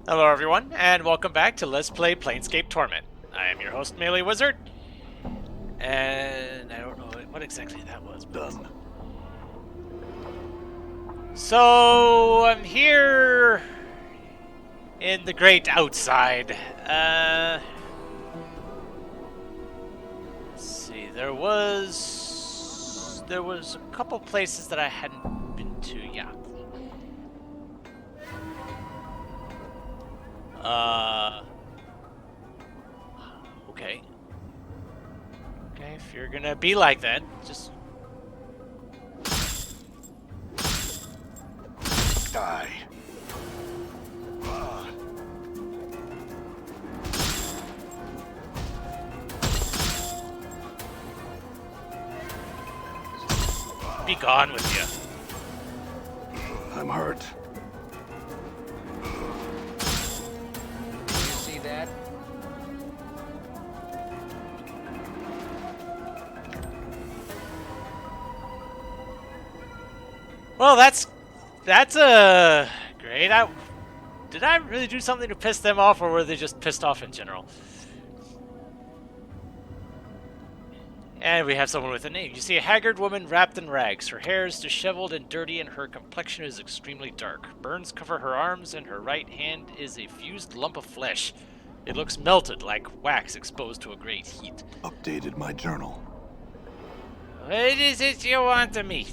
Hello everyone, and welcome back to Let's Play Planescape Torment. I am your host, MeleeWizard, and I don't know what exactly that was. Done. So, I'm here in the great outside. Let's see, there was a couple places that I hadn't been to yet. Okay. Okay, if you're gonna be like that, just... Die. be gone with you. I'm hurt. You see that? Well, that's great. Did I really do something to piss them off, or were they just pissed off in general? And we have someone with a name. You see a haggard woman wrapped in rags. Her hair is disheveled and dirty, and her complexion is extremely dark. Burns cover her arms, and her right hand is a fused lump of flesh. It looks melted, like wax exposed to a great heat. Updated my journal. What is it you want of me?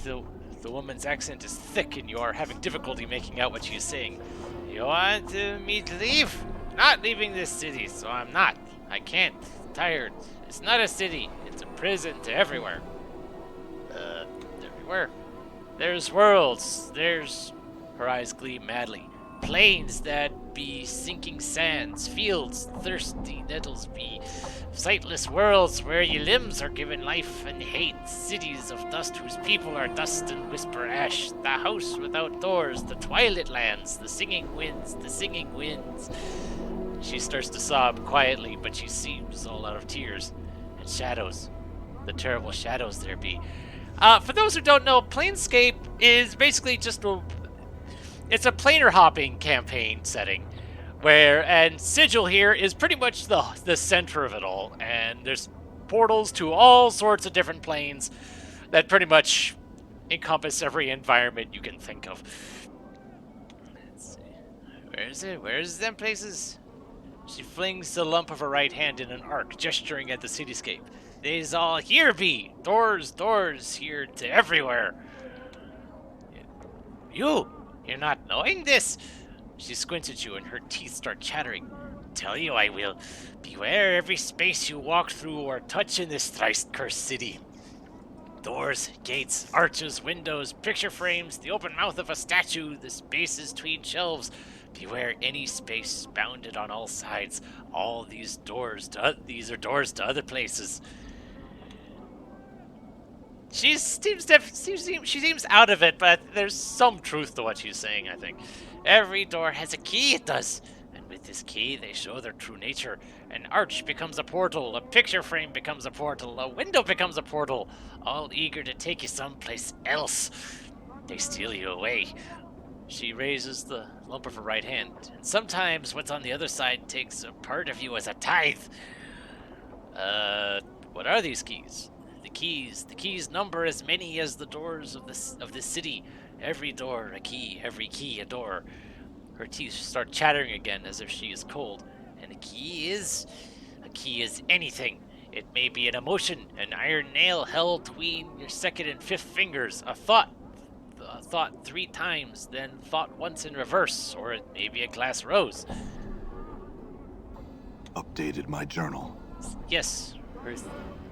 The woman's accent is thick, and you are having difficulty making out what she is saying. You want me to leave? Not leaving this city, so I'm not. I can't. Tired. It's not a city. It's a prison to everywhere. Everywhere. There's worlds. There's... Her eyes gleam madly. Plains that be sinking sands. Fields thirsty nettles be. Sightless worlds where your limbs are given life and hate. Cities of dust whose people are dust and whisper ash. The house without doors. The twilight lands. The singing winds. The singing winds. She starts to sob quietly, but she seems all out of tears. And shadows. The terrible shadows there be. For those who don't know, Planescape is basically just it's a planar hopping campaign setting. And Sigil here is pretty much the center of it all. And there's portals to all sorts of different planes that pretty much encompass every environment you can think of. Let's see. Where is it? Where's them places? She flings the lump of her right hand in an arc, gesturing at the cityscape. They's all here be! Doors, doors, here to everywhere! You're not knowing this? She squints at you and her teeth start chattering. Tell you I will. Beware every space you walk through or touch in this thrice-cursed city. Doors, gates, arches, windows, picture frames, the open mouth of a statue, the spaces between shelves. Beware any space bounded on all sides. All these are doors to other places. She seems out of it, but there's some truth to what she's saying, I think. Every door has a key, it does. And with this key, they show their true nature. An arch becomes a portal, a picture frame becomes a portal, a window becomes a portal, all eager to take you someplace else. They steal you away. She raises the lump of her right hand, and sometimes what's on the other side takes a part of you as a tithe. What are these keys? The keys number as many as the doors of this city. Every door a key, every key a door. Her teeth start chattering again as if she is cold. And a key is anything. It may be an emotion, an iron nail held between your second and fifth fingers, a thought 3 times, then thought once in reverse, or it may be a glass rose. Updated my journal. Yes,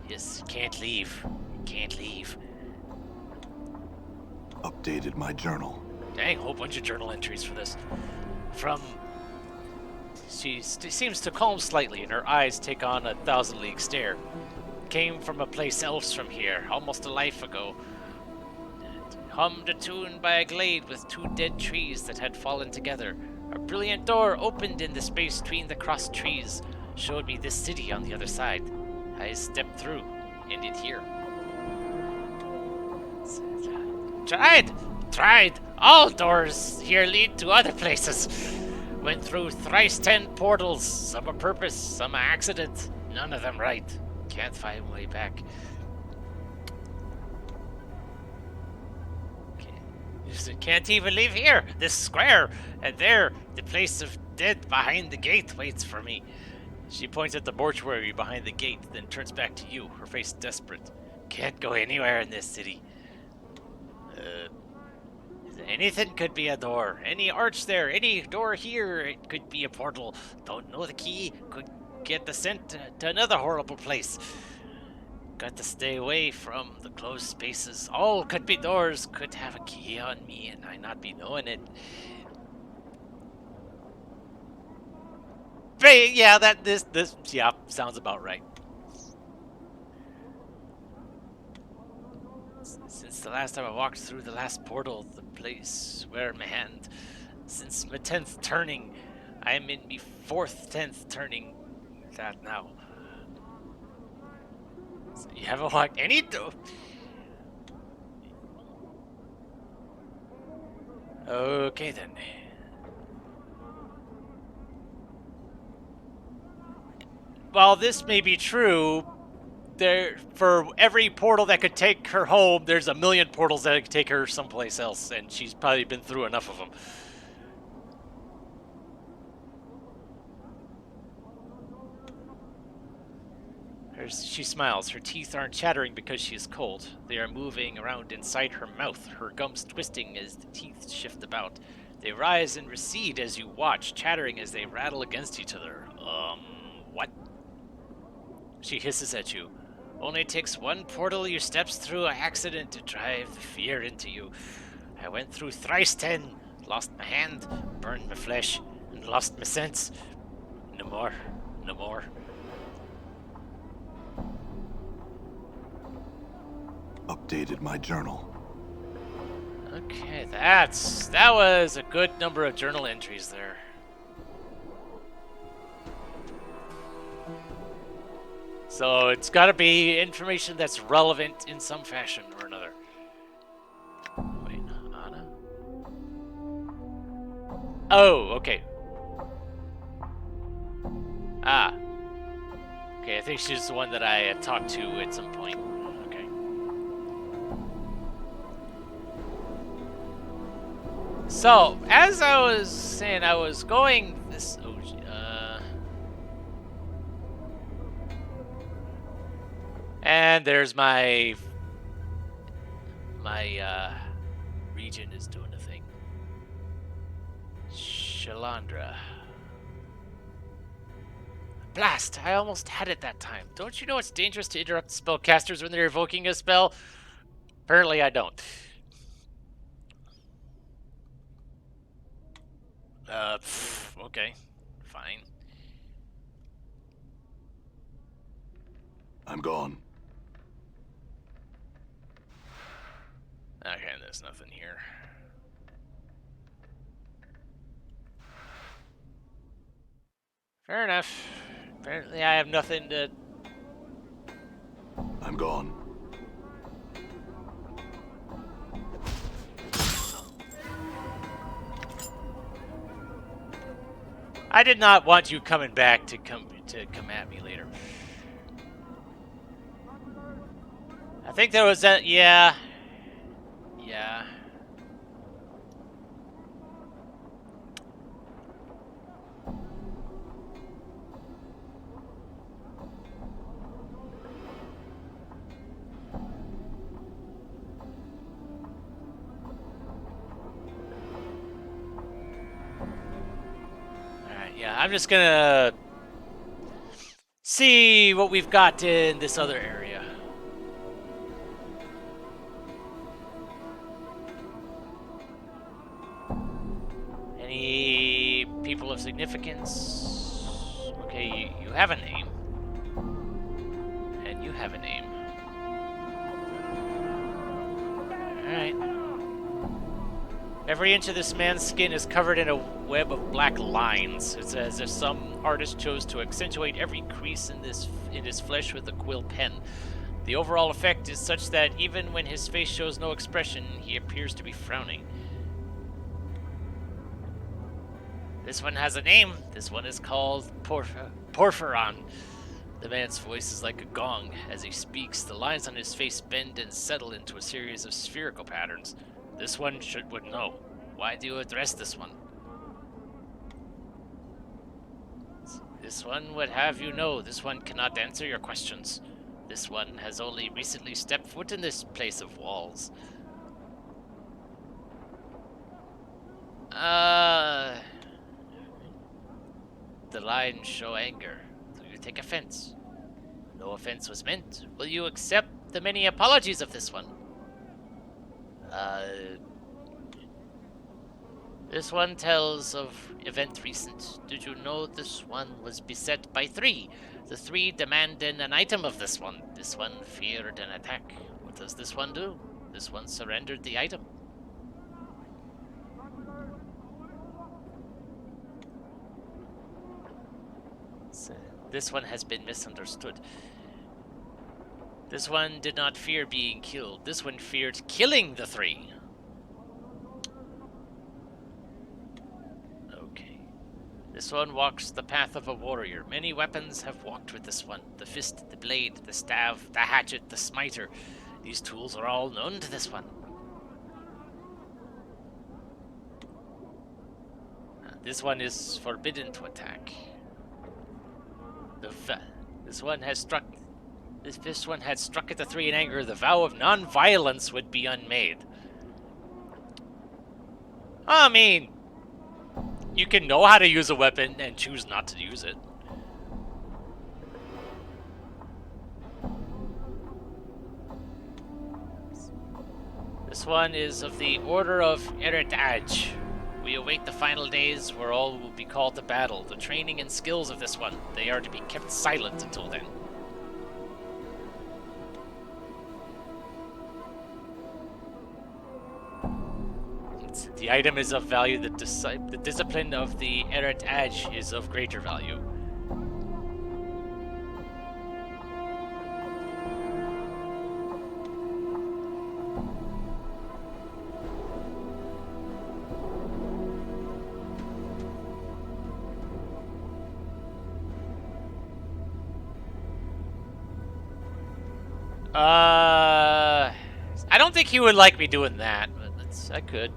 yes, can't leave. Can't leave. Updated my journal. Dang, a whole bunch of journal entries for this. She seems to calm slightly, and her eyes take on a 1,000-league stare. Came from a place else from here, almost a life ago. Hummed a tune by a glade with 2 dead trees that had fallen together. A brilliant door opened in the space between the crossed trees, showed me this city on the other side. I stepped through, ended here. Tried. All doors here lead to other places. Went through thrice 10 portals. Some a purpose, some a accident. None of them right. Can't find my way back. Can't even leave here. This square. And there, the place of dead behind the gate waits for me. She points at the mortuary behind the gate, then turns back to you, her face desperate. Can't go anywhere in this city. Anything could be a door. Any arch there, any door here, it could be a portal. Don't know the key, could get the scent to another horrible place. Got to stay away from the closed spaces. All could be doors, could have a key on me and I not be knowing it. But yeah, this yeah, sounds about right. Since the last time I walked through the last portal, the place where my hand, since my 10th turning, I am in me 4th, 10th turning that now. So you haven't walked any door. Okay then. While this may be true, there for every portal that could take her home, there's a million portals that could take her someplace else, and she's probably been through enough of them. She smiles. Her teeth aren't chattering because she is cold. They are moving around inside her mouth, her gums twisting as the teeth shift about. They rise and recede as you watch, chattering as they rattle against each other. What? She hisses at you. Only takes one portal you steps through an accident to drive the fear into you. I went through thrice 10, lost my hand, burned my flesh, and lost my sense. No more, no more. Updated my journal. Okay, that was a good number of journal entries there. So it's got to be information that's relevant in some fashion or another. Wait, Anna? Oh, okay. Ah. Okay, I think she's the one that I had talked to at some point. Okay. So, as I was saying, I was going this... Oh, and there's my region is doing a thing. Shalandra. Blast! I almost had it that time. Don't you know it's dangerous to interrupt spellcasters when they're evoking a spell? Apparently I don't. Okay. Fine. I'm gone. Okay, there's nothing here. Fair enough. Apparently I have nothing to... I'm gone. I did not want you coming back to come at me later. I think there was a... Yeah. Yeah. Alright, yeah, I'm just gonna see what we've got in this other area. Any people of significance? Okay, you have a name. And you have a name. Alright. Every inch of this man's skin is covered in a web of black lines. It's as if some artist chose to accentuate every crease in his flesh with a quill pen. The overall effect is such that even when his face shows no expression, he appears to be frowning. This one has a name. This one is called Porphyron. The man's voice is like a gong. As he speaks, the lines on his face bend and settle into a series of spherical patterns. This one would know. Why do you address this one? This one would have you know this one cannot answer your questions. This one has only recently stepped foot in this place of walls. The lines show anger. Do you take offense? No offense was meant. Will you accept the many apologies of this one? This one tells of event recent. Did you know this one was beset by 3? The 3 demanded an item of this one. This one feared an attack. What does this one do? This one surrendered the item. This one has been misunderstood. This one did not fear being killed. This one feared killing the 3. Okay. This one walks the path of a warrior. Many weapons have walked with this one. The fist, the blade, the staff, the hatchet, the smiter. These tools are all known to this one. This one is forbidden to attack. This one has struck... If this one had struck at the 3 in anger, the vow of non-violence would be unmade. I mean, you can know how to use a weapon and choose not to use it. This one is of the Order of Heritage. We await the final days where all will be called to battle. The training and skills of this one, they are to be kept silent until then. The item is of value, the discipline of the Heritage is of greater value. I don't think he would like me doing that, but I could.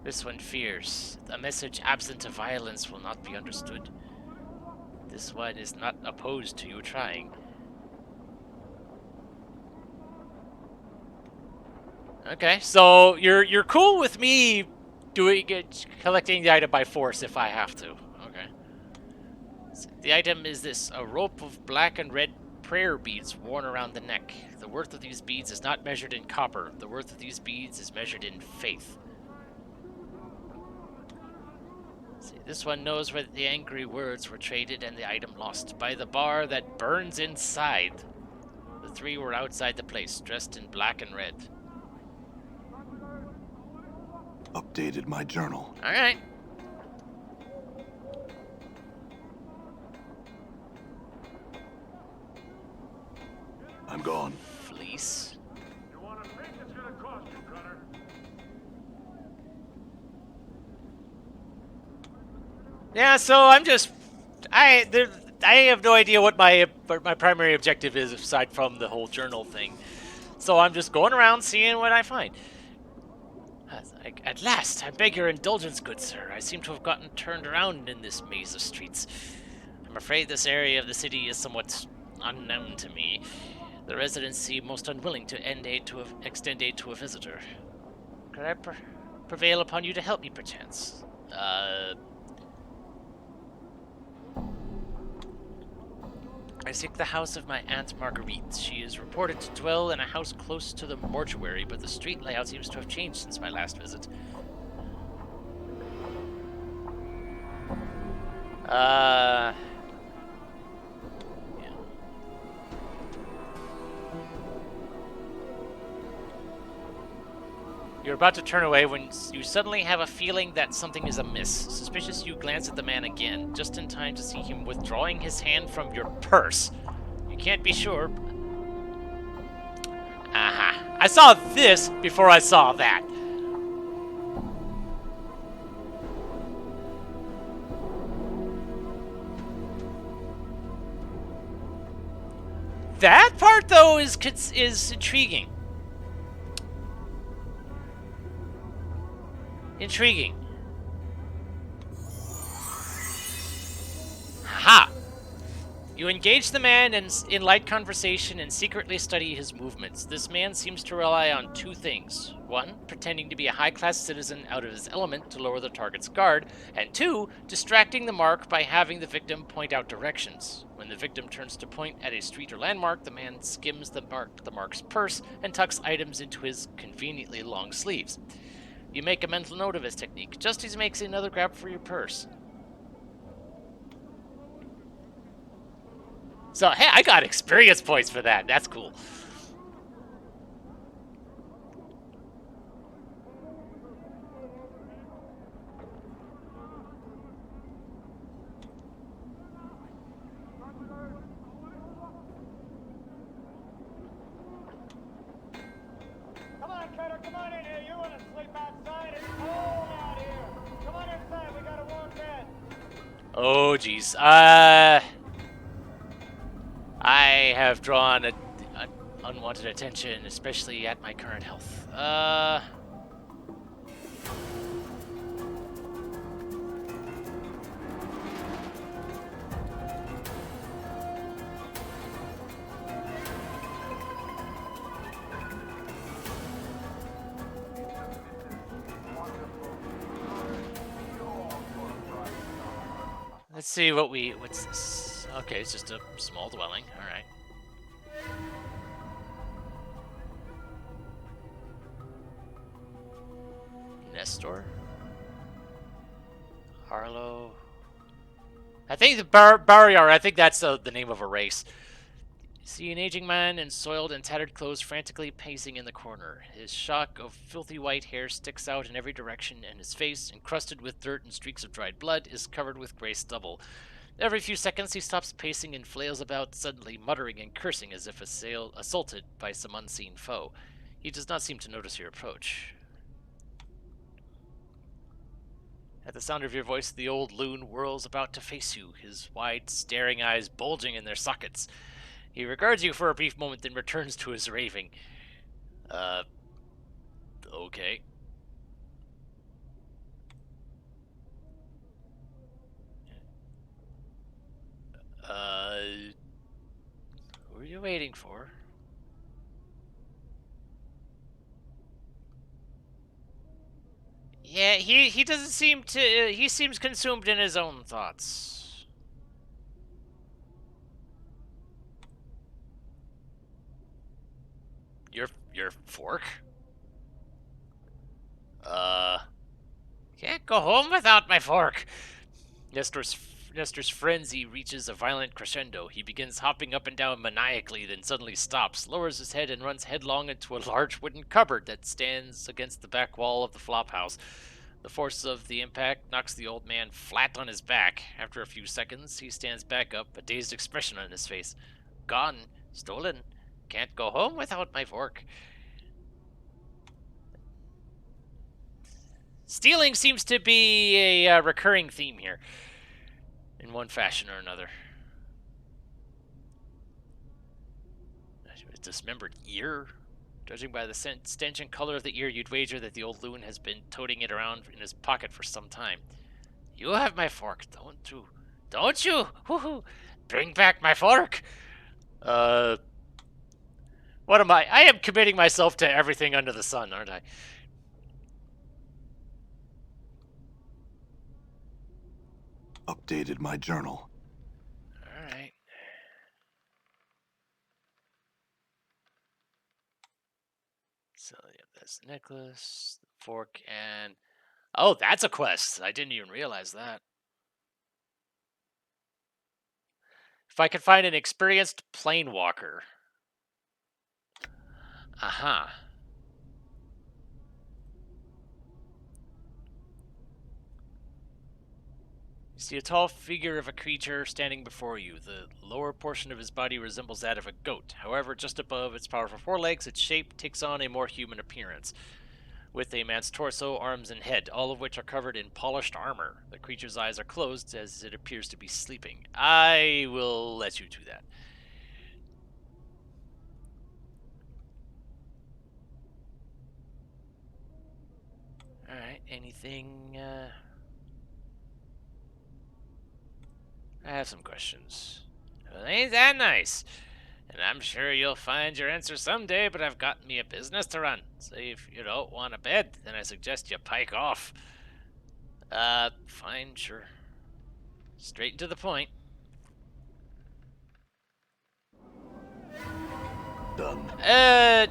This one fears. A message absent of violence will not be understood. This one is not opposed to you trying. Okay, so you're cool with me doing it, collecting the item by force if I have to. Okay. So the item is this: a rope of black and red prayer beads worn around the neck. The worth of these beads is not measured in copper. The worth of these beads is measured in faith. See, this one knows where the angry words were traded and the item lost. By the bar that burns inside. The 3 were outside the place, dressed in black and red. Updated my journal. Alright. I'm gone. Fleece. You want to think it's gonna cost you, Gunner? Yeah, so I'm just... I have no idea what my primary objective is aside from the whole journal thing. So I'm just going around seeing what I find. At last, I beg your indulgence, good sir. I seem to have gotten turned around in this maze of streets. I'm afraid this area of the city is somewhat unknown to me. The residents seem most unwilling to extend aid to a visitor. Could I prevail upon you to help me, perchance? I seek the house of my Aunt Marguerite. She is reported to dwell in a house close to the mortuary, but the street layout seems to have changed since my last visit. Yeah. You're about to turn away when you suddenly have a feeling that something is amiss. Suspicious, you glance at the man again, just in time to see him withdrawing his hand from your purse. You can't be sure. Aha. I saw this before I saw that. That part, though, is intriguing. Intriguing. Ha! You engage the man in light conversation and secretly study his movements. This man seems to rely on two things. One, pretending to be a high-class citizen out of his element to lower the target's guard, and two, distracting the mark by having the victim point out directions. When the victim turns to point at a street or landmark, the man skims the mark's purse and tucks items into his conveniently long sleeves. You make a mental note of his technique, just as he makes another grab for your purse. So, hey, I got experience points for that. That's cool. Come on, Cutter, come on in here. You want to sleep outside? It's cold out here. Come on inside. We got a warm bed. Oh, geez. I have drawn a unwanted attention, especially at my current health. Let's see what's this? Okay, it's just a small dwelling. All right. Nestor? Harlow? I think the Barriar, I think that's the name of a race. See an aging man in soiled and tattered clothes frantically pacing in the corner. His shock of filthy white hair sticks out in every direction, and his face, encrusted with dirt and streaks of dried blood, is covered with gray stubble. Every few seconds he stops pacing and flails about, suddenly muttering and cursing as if assaulted by some unseen foe. He does not seem to notice your approach. At the sound of your voice, the old loon whirls about to face you, his wide, staring eyes bulging in their sockets. He regards you for a brief moment, then returns to his raving. Okay. Who are you waiting for? Yeah, he doesn't seem to. He seems consumed in his own thoughts. Your fork? Can't go home without my fork. Nestor's frenzy reaches a violent crescendo. He begins hopping up and down maniacally, then suddenly stops, lowers his head, and runs headlong into a large wooden cupboard that stands against the back wall of the flophouse. The force of the impact knocks the old man flat on his back. After a few seconds, he stands back up, a dazed expression on his face. Gone. Stolen. Can't go home without my fork. Stealing seems to be a recurring theme here, in one fashion or another. A dismembered ear? Judging by the stench and color of the ear, you'd wager that the old loon has been toting it around in his pocket for some time. You have my fork, don't you? Don't you? Woohoo! Bring back my fork! What am I? I am committing myself to everything under the sun, aren't I? Updated my journal. Alright. So, yeah, that's the necklace, the fork, and... Oh, that's a quest! I didn't even realize that. If I could find an experienced planewalker. Aha. See a tall figure of a creature standing before you. The lower portion of his body resembles that of a goat. However, just above its powerful forelegs, its shape takes on a more human appearance, with a man's torso, arms, and head, all of which are covered in polished armor. The creature's eyes are closed as it appears to be sleeping. I will let you do that. Alright, anything, I have some questions. Well, ain't that nice? And I'm sure you'll find your answer someday, but I've got me a business to run. So if you don't want a bed, then I suggest you pike off. Fine, sure. Straight and to the point. Done. And...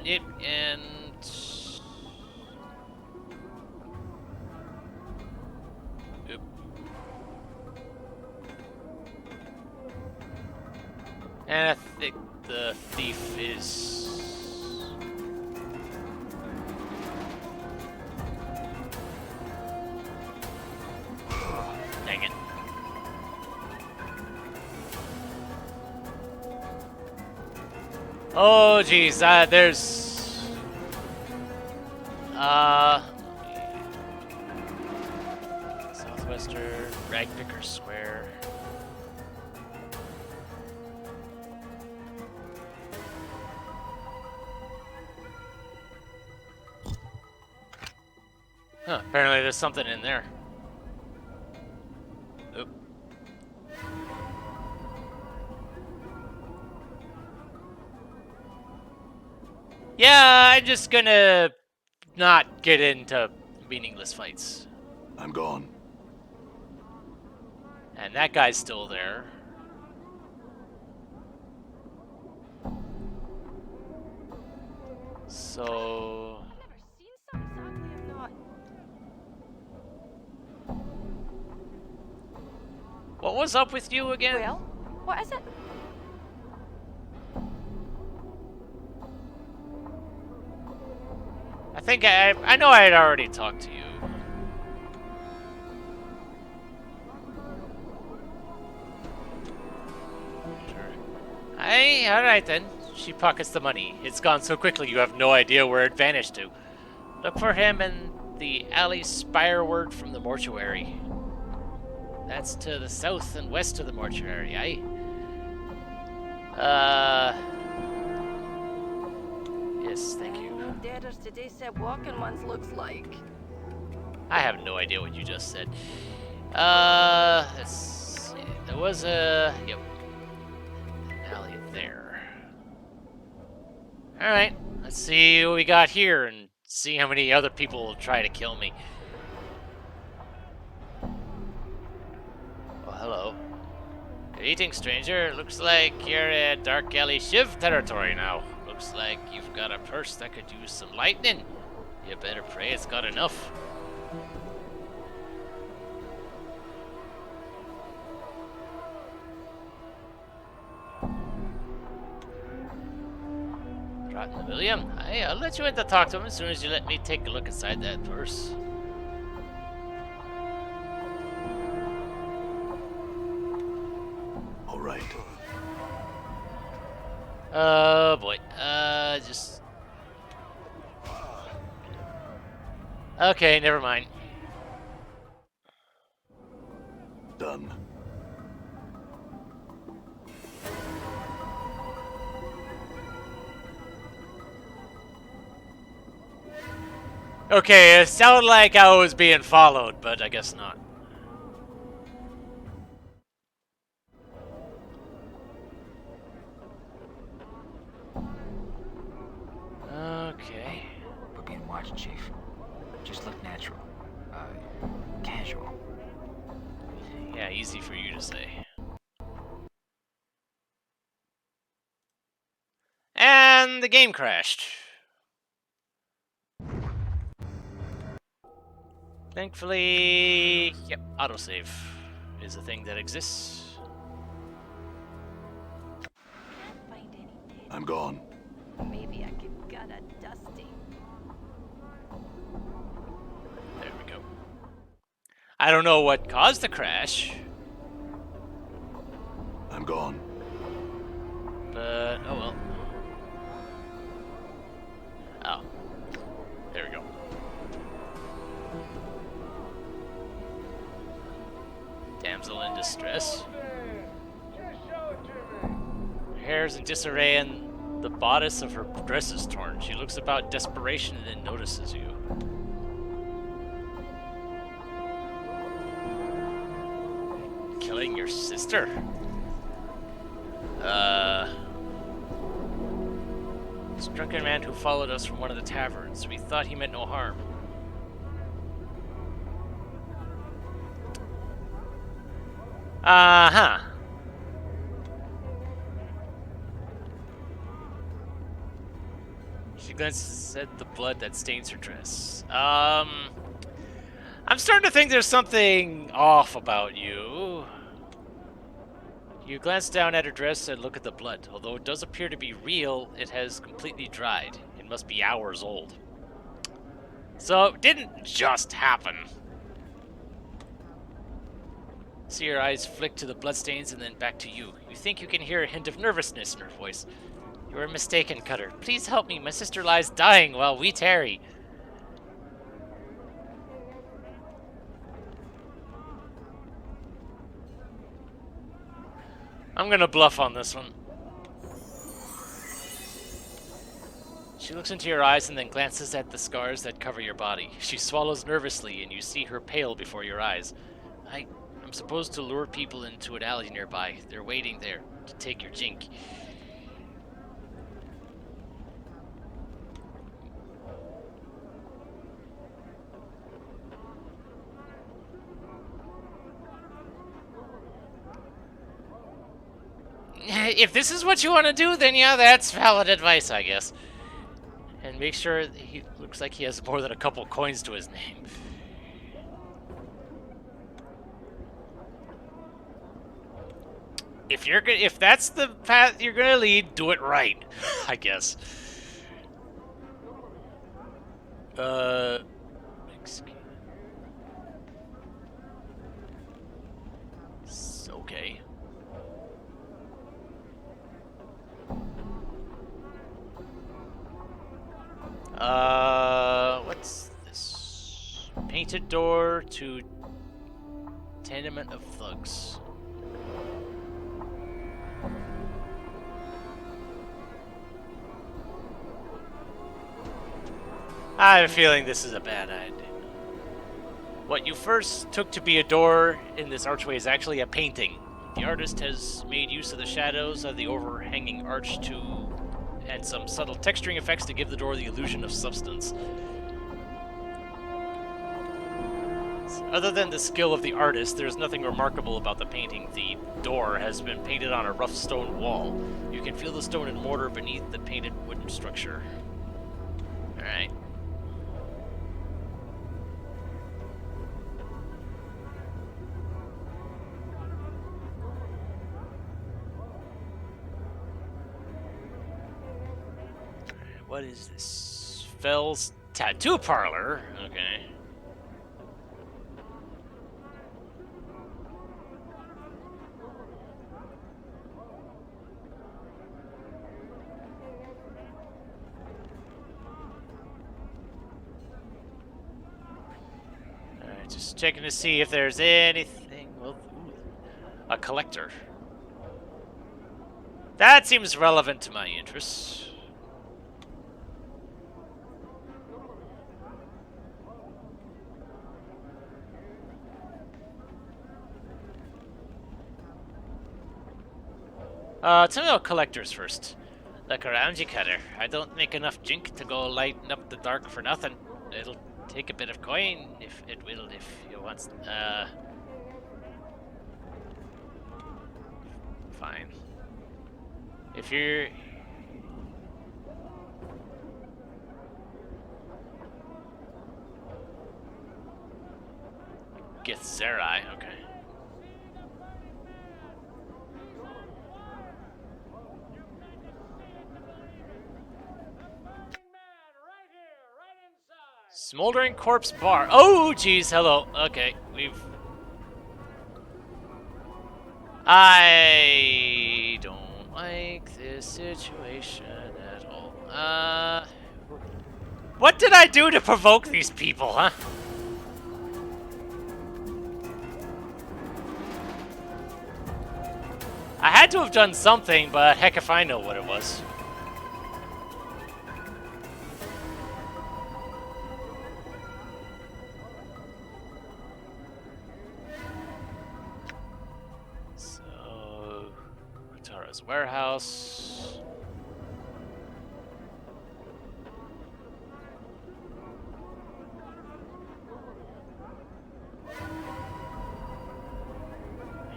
Oop. And I think the thief is... Dang it. Oh, geez, there's... Southwestern, Ragpicker Square. Huh, apparently there's something in there. Oop. Yeah, I'm just gonna not get into meaningless fights. I'm gone. And that guy's still there. So... What was up with you again? Well, what is it? I think I know I had already talked to you. Sure. Hey, alright then. She pockets the money. It's gone so quickly you have no idea where it vanished to. Look for him in the alley spireward from the mortuary. That's to the south and west of the mortuary, aye? Yes, thank you. Deaders today said walking ones looks like. I have no idea what you just said. Let's see. There was a... Yep. An alley there. Alright, let's see what we got here and see how many other people will try to kill me. Oh, hello. Greetings, stranger. Looks like you're at Dark Alley Shiv territory now. Looks like you've got a purse that could use some lightning. You better pray it's got enough. Rotten William, I'll let you in to talk to him as soon as you let me take a look inside that purse. All right. Oh boy. Just... Okay, never mind. Done. Okay, it sounded like I was being followed, but I guess not. Okay. We're being watched, Chief. Just look natural. Casual. Yeah, easy for you to say. And the game crashed. Thankfully, yep, autosave is a thing that exists. Find any dead. I'm gone. Maybe I could get a dusty. There we go. I don't know what caused the crash. I'm gone. But, oh well. Oh. There we go. Damsel in distress. Just show it to me. Her hair's in disarray and the bodice of her dress is torn. She looks about desperation and then notices you. Killing your sister? This drunken man who followed us from one of the taverns. We thought he meant no harm. Uh-huh. She glances at the blood that stains her dress. I'm starting to think there's something off about you. You glance down at her dress and look at the blood. Although it does appear to be real, it has completely dried. It must be hours old. So it didn't just happen. See her eyes flick to the bloodstains and then back to you. You think you can hear a hint of nervousness in her voice. You are mistaken, Cutter. Please help me. My sister lies dying while we tarry. I'm gonna bluff on this one. She looks into your eyes and then glances at the scars that cover your body. She swallows nervously and you see her pale before your eyes. I'm supposed to lure people into an alley nearby. They're waiting there to take your jink. If this is what you want to do, then yeah, that's valid advice, I guess. And make sure he looks like he has more than a couple coins to his name. If that's the path you're gonna lead, do it right, I guess. Okay. What's this? Painted door to tenement of thugs. I have a feeling this is a bad idea. What you first took to be a door in this archway is actually a painting. The artist has made use of the shadows of the overhanging arch and some subtle texturing effects to give the door the illusion of substance. Other than the skill of the artist, there's nothing remarkable about the painting. The door has been painted on a rough stone wall. You can feel the stone and mortar beneath the painted wooden structure. Alright. What is this? Fell's Tattoo Parlor? Okay. Alright, just checking to see if there's anything. Well, ooh, a collector. That seems relevant to my interests. Tell me about collectors first. Look around you, Cutter. I don't make enough jink to go lighten up the dark for nothing. It'll take a bit of coin, if you want. Fine. If you're... Githzerai, okay. Smoldering Corpse Bar. Oh, geez, hello. Okay, we've... I don't like this situation at all. What did I do to provoke these people, huh? I had to have done something, but heck if I know what it was. So, Tara's warehouse.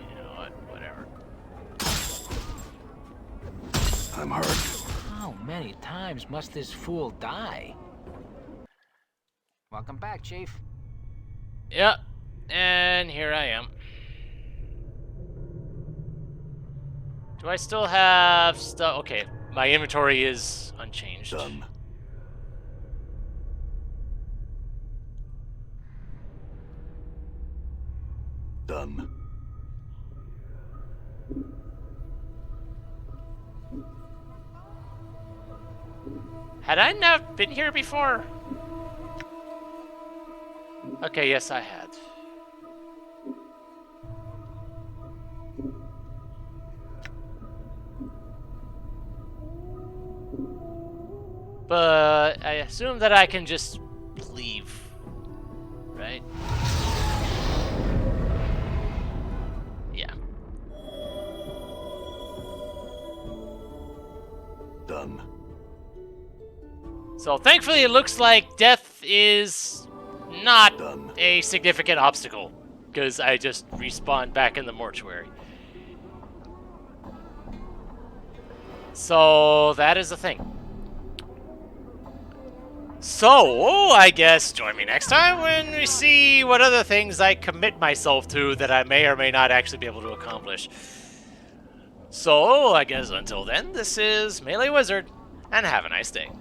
You know what? Whatever. I'm hurt. How many times must this fool die? Welcome back, Chief. Yep. And here I am. Do I still have stuff? Okay, my inventory is unchanged. Done. Done. Had I not been here before? Okay, yes, I had. But I assume that I can just leave, right? Yeah. Done. So thankfully it looks like death is not Done. a significant obstacle, because I just respawned back in the mortuary. So that is the thing. So, I guess join me next time when we see what other things I commit myself to that I may or may not actually be able to accomplish. So, I guess until then, this is MeleeWizard, and have a nice day.